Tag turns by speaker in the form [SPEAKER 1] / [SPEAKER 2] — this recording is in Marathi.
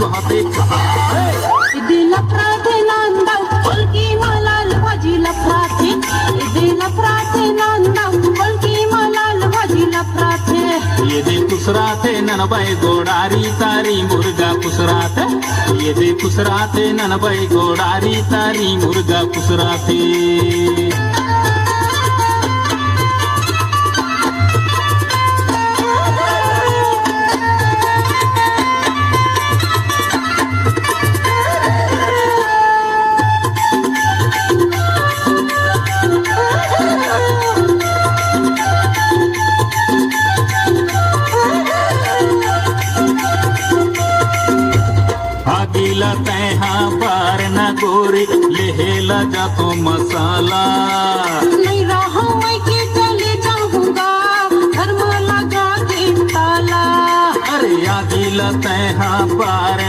[SPEAKER 1] वाहते
[SPEAKER 2] दिला प्राथे नांदा पलकी मलाल भाजीला प्राथे दिला प्राथे नांदा पलकी मलाल भाजीला प्राथे
[SPEAKER 1] ये दे कुसराते ननबाई गोडारी तारी मुर्गा कुसराते ये दे कुसराते ननबाई गोडारी तारी मुर्गा कुसराते आगीला तैहा पार न गोरी लेहेला जातो मसाला
[SPEAKER 2] नहीं रहा मैं के चले जाऊंगा घर में लगा के ताला
[SPEAKER 1] अरे आगीला तैहा पार